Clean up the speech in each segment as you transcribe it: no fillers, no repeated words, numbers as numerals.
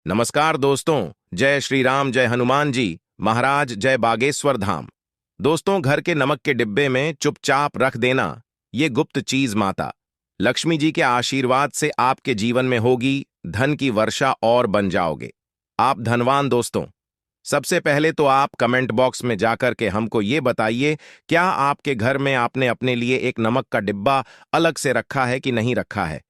नमस्कार दोस्तों। जय श्री राम, जय हनुमान जी महाराज, जय बागेश्वर धाम। दोस्तों, घर के नमक के डिब्बे में चुपचाप रख देना ये गुप्त चीज माता लक्ष्मी जी के आशीर्वाद से आपके जीवन में होगी धन की वर्षा और बन जाओगे आप धनवान। दोस्तों, सबसे पहले तो आप कमेंट बॉक्स में जाकर के हमको ये बताइए, क्या आपके घर में आपने अपने लिए एक नमक का डिब्बा अलग से रखा है कि नहीं रखा है?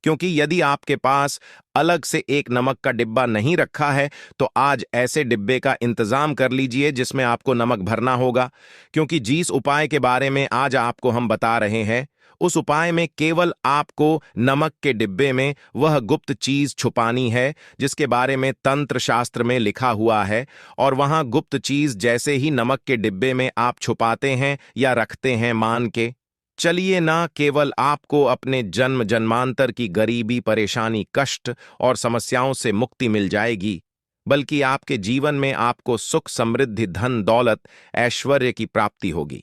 क्योंकि यदि आपके पास अलग से एक नमक का डिब्बा नहीं रखा है तो आज ऐसे डिब्बे का इंतजाम कर लीजिए जिसमें आपको नमक भरना होगा। क्योंकि जिस उपाय के बारे में आज आपको हम बता रहे हैं उस उपाय में केवल आपको नमक के डिब्बे में वह गुप्त चीज छुपानी है जिसके बारे में तंत्र शास्त्र में लिखा हुआ है। और वहां गुप्त चीज जैसे ही नमक के डिब्बे में आप छुपाते हैं या रखते हैं, मान के चलिए, ना केवल आपको अपने जन्म जन्मांतर की गरीबी, परेशानी, कष्ट और समस्याओं से मुक्ति मिल जाएगी, बल्कि आपके जीवन में आपको सुख, समृद्धि, धन, दौलत, ऐश्वर्य की प्राप्ति होगी।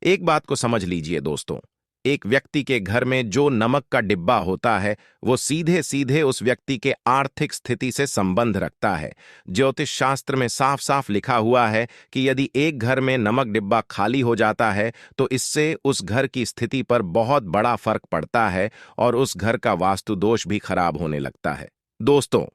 एक बात को समझ लीजिए दोस्तों, एक व्यक्ति के घर में जो नमक का डिब्बा होता है वो सीधे सीधे उस व्यक्ति के आर्थिक स्थिति से संबंध रखता है। ज्योतिष शास्त्र में साफ साफ लिखा हुआ है कि यदि एक घर में नमक डिब्बा खाली हो जाता है तो इससे उस घर की स्थिति पर बहुत बड़ा फर्क पड़ता है और उस घर का वास्तु दोष भी खराब होने लगता है। दोस्तों,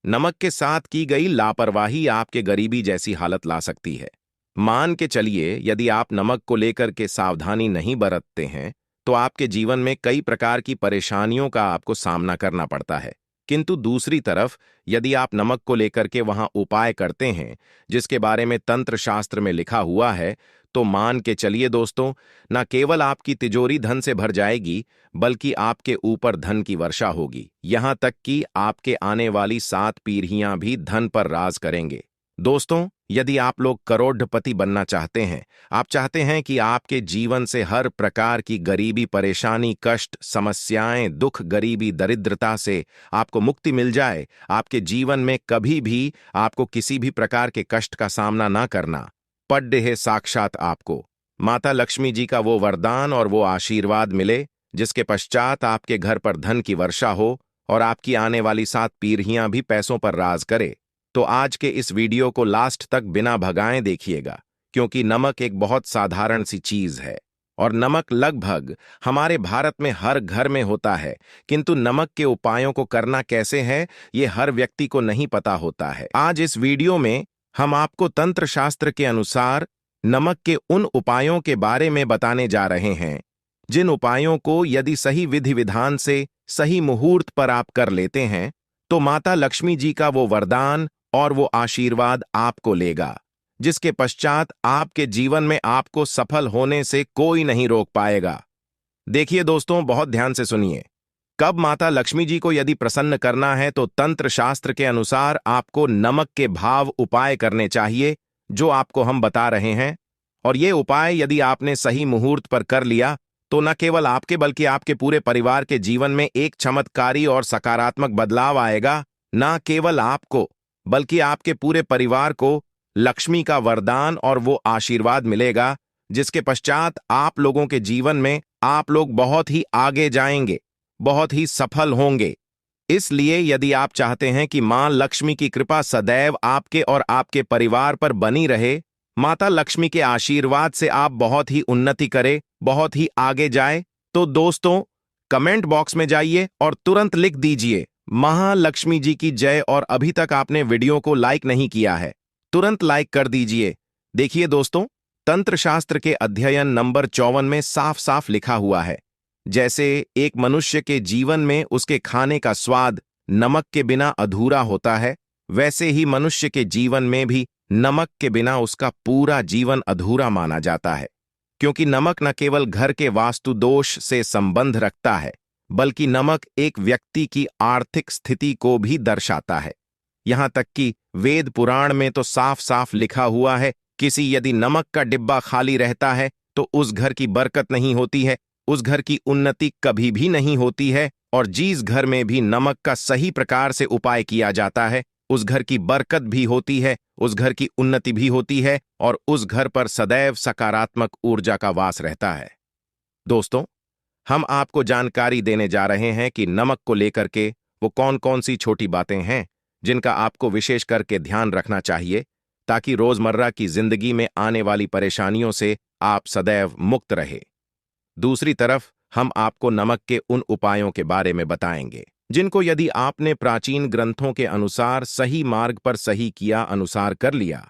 नमक के साथ की गई लापरवाही आपके गरीबी जैसी हालत ला सकती है। मान के चलिए, यदि आप नमक को लेकर के सावधानी नहीं बरतते हैं तो आपके जीवन में कई प्रकार की परेशानियों का आपको सामना करना पड़ता है। किंतु दूसरी तरफ यदि आप नमक को लेकर के वहां उपाय करते हैं जिसके बारे में तंत्र शास्त्र में लिखा हुआ है, तो मान के चलिए दोस्तों, न केवल आपकी तिजोरी धन से भर जाएगी बल्कि आपके ऊपर धन की वर्षा होगी। यहां तक कि आपके आने वाली 7 पीढ़ियां भी धन पर राज करेंगे। दोस्तों, यदि आप लोग करोड़पति बनना चाहते हैं, आप चाहते हैं कि आपके जीवन से हर प्रकार की गरीबी, परेशानी, कष्ट, समस्याएं, दुख, गरीबी, दरिद्रता से आपको मुक्ति मिल जाए, आपके जीवन में कभी भी आपको किसी भी प्रकार के कष्ट का सामना ना करना पड़े है, साक्षात आपको माता लक्ष्मी जी का वो वरदान और वो आशीर्वाद मिले जिसके पश्चात आपके घर पर धन की वर्षा हो और आपकी आने वाली 7 पीढ़ियां भी पैसों पर राज करे, तो आज के इस वीडियो को लास्ट तक बिना भगाए देखिएगा। क्योंकि नमक एक बहुत साधारण सी चीज है और नमक लगभग हमारे भारत में हर घर में होता है, किंतु नमक के उपायों को करना कैसे है ये हर व्यक्ति को नहीं पता होता है। आज इस वीडियो में हम आपको तंत्र शास्त्र के अनुसार नमक के उन उपायों के बारे में बताने जा रहे हैं जिन उपायों को यदि सही विधि विधान से सही मुहूर्त पर आप कर लेते हैं तो माता लक्ष्मी जी का वो वरदान और वो आशीर्वाद आपको लेगा, जिसके पश्चात आपके जीवन में आपको सफल होने से कोई नहीं रोक पाएगा। देखिए दोस्तों, बहुत ध्यान से सुनिए। कब माता लक्ष्मी जी को यदि प्रसन्न करना है तो तंत्र शास्त्र के अनुसार आपको नमक के भाव उपाय करने चाहिए जो आपको हम बता रहे हैं। और ये उपाय यदि आपने सही मुहूर्त पर कर लिया तो न केवल आपके बल्कि आपके पूरे परिवार के जीवन में एक चमत्कारी और सकारात्मक बदलाव आएगा। न केवल आपको बल्कि आपके पूरे परिवार को लक्ष्मी का वरदान और वो आशीर्वाद मिलेगा जिसके पश्चात आप लोगों के जीवन में आप लोग बहुत ही आगे जाएंगे, बहुत ही सफल होंगे। इसलिए यदि आप चाहते हैं कि मां लक्ष्मी की कृपा सदैव आपके और आपके परिवार पर बनी रहे, माता लक्ष्मी के आशीर्वाद से आप बहुत ही उन्नति करें, बहुत ही आगे जाए, तो दोस्तों कमेंट बॉक्स में जाइए और तुरंत लिख दीजिए महालक्ष्मी जी की जय। और अभी तक आपने वीडियो को लाइक नहीं किया है, तुरंत लाइक कर दीजिए। देखिए दोस्तों, तंत्र शास्त्र के अध्ययन नंबर 54 में साफ साफ लिखा हुआ है, जैसे एक मनुष्य के जीवन में उसके खाने का स्वाद नमक के बिना अधूरा होता है, वैसे ही मनुष्य के जीवन में भी नमक के बिना उसका पूरा जीवन अधूरा माना जाता है। क्योंकि नमक न केवल घर के वास्तु दोष से संबंध रखता है बल्कि नमक एक व्यक्ति की आर्थिक स्थिति को भी दर्शाता है। यहां तक कि वेद पुराण में तो साफ साफ लिखा हुआ है, किसी यदि नमक का डिब्बा खाली रहता है तो उस घर की बरकत नहीं होती है, उस घर की उन्नति कभी भी नहीं होती है। और जिस घर में भी नमक का सही प्रकार से उपाय किया जाता है उस घर की बरकत भी होती है, उस घर की उन्नति भी होती है और उस घर पर सदैव सकारात्मक ऊर्जा का वास रहता है। दोस्तों, हम आपको जानकारी देने जा रहे हैं कि नमक को लेकर के वो कौन कौन सी छोटी बातें हैं जिनका आपको विशेष करके ध्यान रखना चाहिए ताकि रोजमर्रा की जिंदगी में आने वाली परेशानियों से आप सदैव मुक्त रहे। दूसरी तरफ हम आपको नमक के उन उपायों के बारे में बताएंगे जिनको यदि आपने प्राचीन ग्रंथों के अनुसार सही मार्ग पर सही किया अनुसार कर लिया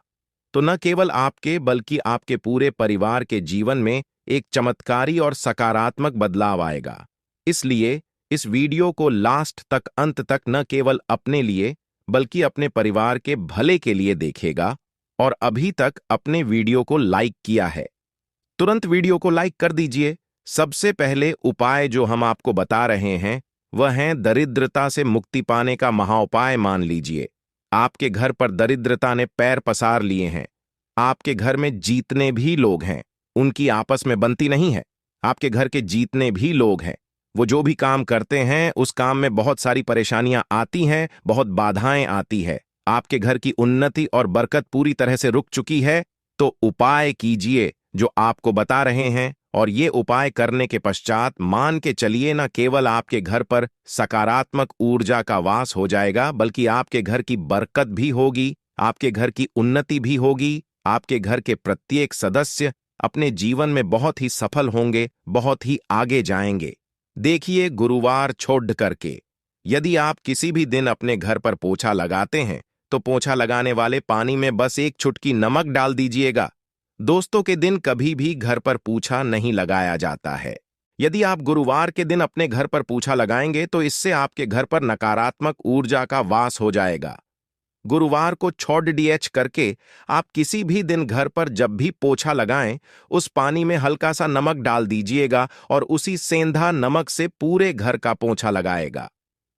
तो न केवल आपके बल्कि आपके पूरे परिवार के जीवन में एक चमत्कारी और सकारात्मक बदलाव आएगा। इसलिए इस वीडियो को लास्ट तक अंत तक न केवल अपने लिए बल्कि अपने परिवार के भले के लिए देखेगा। और अभी तक अपने वीडियो को लाइक किया है तुरंत वीडियो को लाइक कर दीजिए। सबसे पहले उपाय जो हम आपको बता रहे हैं वह है दरिद्रता से मुक्ति पाने का महाउपाय। मान लीजिए आपके घर पर दरिद्रता ने पैर पसार लिए हैं। आपके घर में जीतने भी लोग हैं, उनकी आपस में बनती नहीं है। आपके घर के जीतने भी लोग हैं, वो जो भी काम करते हैं उस काम में बहुत सारी परेशानियां आती हैं, बहुत बाधाएं आती है। आपके घर की उन्नति और बरकत पूरी तरह से रुक चुकी है। तो उपाय कीजिए जो आपको बता रहे हैं, और ये उपाय करने के पश्चात मान के चलिए न केवल आपके घर पर सकारात्मक ऊर्जा का वास हो जाएगा बल्कि आपके घर की बरकत भी होगी, आपके घर की उन्नति भी होगी। आपके घर के प्रत्येक सदस्य अपने जीवन में बहुत ही सफल होंगे, बहुत ही आगे जाएंगे। देखिए गुरुवार छोड़ करके यदि आप किसी भी दिन अपने घर पर पोछा लगाते हैं तो पोछा लगाने वाले पानी में बस एक चुटकी नमक डाल दीजिएगा। दोस्तों के दिन कभी भी घर पर पोछा नहीं लगाया जाता है। यदि आप गुरुवार के दिन अपने घर पर पोछा लगाएंगे तो इससे आपके घर पर नकारात्मक ऊर्जा का वास हो जाएगा। गुरुवार को छोड़ डीएच करके आप किसी भी दिन घर पर जब भी पोछा लगाएं उस पानी में हल्का सा नमक डाल दीजिएगा और उसी सेंधा नमक से पूरे घर का पोछा लगाएगा।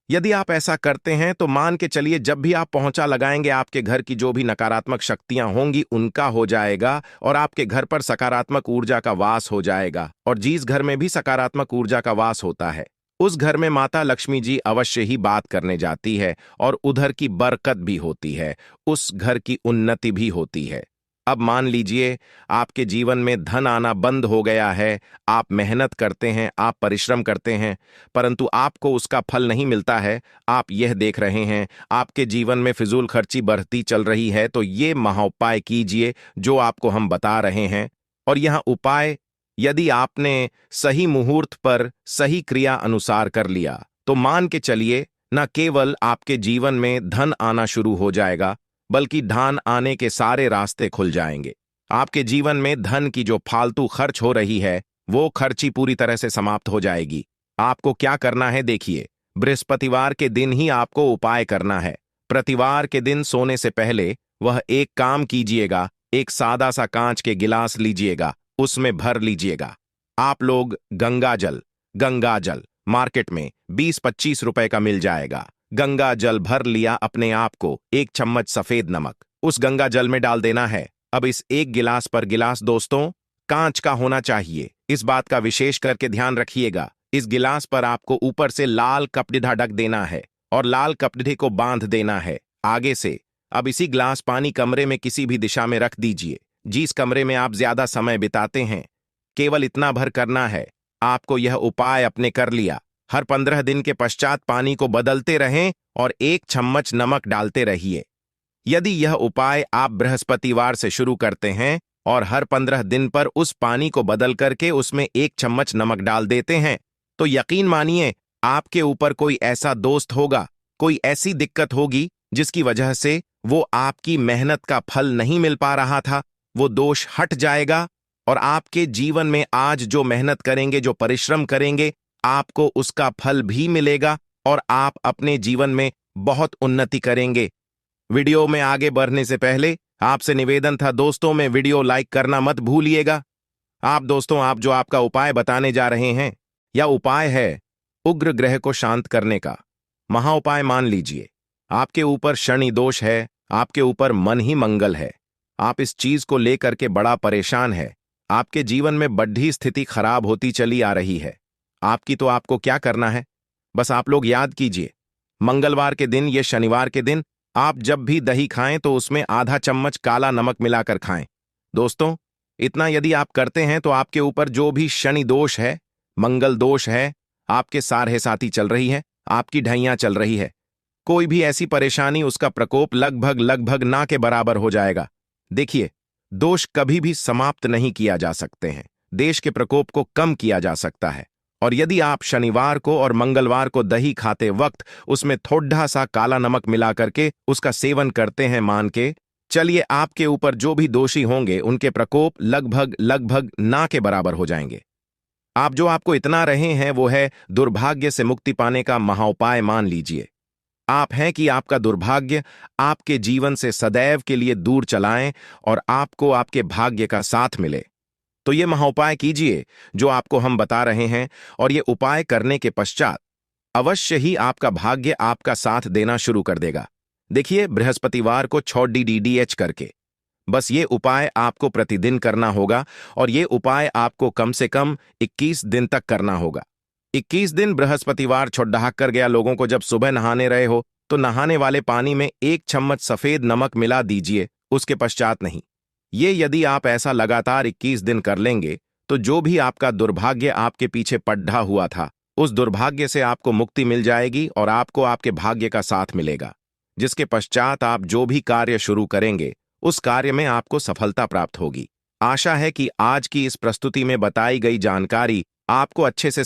यदि आप ऐसा करते हैं तो मान के चलिए जब भी आप पोछा लगाएंगे आपके घर की जो भी नकारात्मक शक्तियां होंगी उनका हो जाएगा और आपके घर पर सकारात्मक ऊर्जा का वास हो जाएगा। और जिस घर में भी सकारात्मक ऊर्जा का वास होता है उस घर में माता लक्ष्मी जी अवश्य ही बात करने जाती है और उधर की बरकत भी होती है, उस घर की उन्नति भी होती है। अब मान लीजिए आपके जीवन में धन आना बंद हो गया है, आप मेहनत करते हैं, आप परिश्रम करते हैं, परंतु आपको उसका फल नहीं मिलता है। आप यह देख रहे हैं आपके जीवन में फिजूल खर्ची बढ़ती चल रही है, तो ये महाउपाय कीजिए जो आपको हम बता रहे हैं। और यह उपाय यदि आपने सही मुहूर्त पर सही क्रिया अनुसार कर लिया तो मान के चलिए न केवल आपके जीवन में धन आना शुरू हो जाएगा बल्कि धन आने के सारे रास्ते खुल जाएंगे। आपके जीवन में धन की जो फालतू खर्च हो रही है वो खर्ची पूरी तरह से समाप्त हो जाएगी। आपको क्या करना है देखिए, बृहस्पतिवार के दिन ही आपको उपाय करना है। प्रतिवार के दिन सोने से पहले वह एक काम कीजिएगा, एक सादा सा कांच के गिलास लीजिएगा, उसमें भर लीजिएगा आप लोग गंगा जल मार्केट में 20-25 रुपए का मिल जाएगा। गंगा जल भर लिया अपने आप को, एक चम्मच सफेद नमक उस गंगा जल में डाल देना है। अब इस एक गिलास पर गिलास दोस्तों कांच का होना चाहिए, इस बात का विशेष करके ध्यान रखिएगा। इस गिलास पर आपको ऊपर से लाल कपड़ा ढक देना है और लाल कपड़े को बांध देना है आगे से। अब इसी गिलास पानी कमरे में किसी भी दिशा में रख दीजिए, जिस कमरे में आप ज्यादा समय बिताते हैं। केवल इतना भर करना है, आपको यह उपाय अपने कर लिया। हर 15 दिन के पश्चात पानी को बदलते रहें और एक चम्मच नमक डालते रहिए। यदि यह उपाय आप बृहस्पतिवार से शुरू करते हैं और हर 15 दिन पर उस पानी को बदल करके उसमें एक चम्मच नमक डाल देते हैं तो यकीन मानिए आपके ऊपर कोई ऐसा दोस्त होगा, कोई ऐसी दिक्कत होगी जिसकी वजह से वो आपकी मेहनत का फल नहीं मिल पा रहा था, वो दोष हट जाएगा और आपके जीवन में आज जो मेहनत करेंगे, जो परिश्रम करेंगे, आपको उसका फल भी मिलेगा और आप अपने जीवन में बहुत उन्नति करेंगे। वीडियो में आगे बढ़ने से पहले आपसे निवेदन था दोस्तों में वीडियो लाइक करना मत भूलिएगा। आप जो आपका उपाय बताने जा रहे हैं यह उपाय है उग्र ग्रह को शांत करने का महाउपाय। मान लीजिए आपके ऊपर शनि दोष है, आपके ऊपर मन ही मंगल है, आप इस चीज को लेकर के बड़ा परेशान है, आपके जीवन में बढ़ी स्थिति खराब होती चली आ रही है। आपको क्या करना है, बस आप लोग याद कीजिए मंगलवार के दिन या शनिवार के दिन आप जब भी दही खाएं तो उसमें आधा चम्मच काला नमक मिलाकर खाएं। दोस्तों इतना यदि आप करते हैं तो आपके ऊपर जो भी शनि दोष है, मंगल दोष है, आपके सारहे साथी चल रही है, आपकी ढैया चल रही है, कोई भी ऐसी परेशानी, उसका प्रकोप लगभग लगभग ना के बराबर हो जाएगा। देखिए, दोष कभी भी समाप्त नहीं किया जा सकते हैं, देश के प्रकोप को कम किया जा सकता है। और यदि आप शनिवार को और मंगलवार को दही खाते वक्त उसमें थोड़ा सा काला नमक मिला करके उसका सेवन करते हैं, मान के चलिए आपके ऊपर जो भी दोषी होंगे उनके प्रकोप लगभग लगभग ना के बराबर हो जाएंगे। आप जो आपको इतना रहे हैं वो है दुर्भाग्य से मुक्ति पाने का महाउपाय मान लीजिए। आप हैं कि आपका दुर्भाग्य आपके जीवन से सदैव के लिए दूर चलाएं और आपको आपके भाग्य का साथ मिले। तो ये महाउपाय कीजिए जो आपको हम बता रहे हैं, और ये उपाय करने के पश्चात अवश्य ही आपका भाग्य आपका साथ देना शुरू कर देगा। देखिए, बृहस्पतिवार को 6 DDDH करके बस ये उपाय आपको प्रतिदिन करना होगा, और ये उपाय आपको कम से कम 21 दिन तक करना होगा। 21 दिन बृहस्पतिवार छुट्टा कर गया लोगों को, जब सुबह नहाने रहे हो तो नहाने वाले पानी में 1 चम्मच सफेद नमक मिला दीजिए, उसके पश्चात नहीं। ये यदि आप ऐसा लगातार 21 दिन कर लेंगे तो जो भी आपका दुर्भाग्य आपके पीछे पड्ढा हुआ था, उस दुर्भाग्य से आपको मुक्ति मिल जाएगी और आपको आपके भाग्य का साथ मिलेगा, जिसके पश्चात आप जो भी कार्य शुरू करेंगे उस कार्य में आपको सफलता प्राप्त होगी। आशा है कि आज की इस प्रस्तुति में बताई गई जानकारी आपको अच्छे से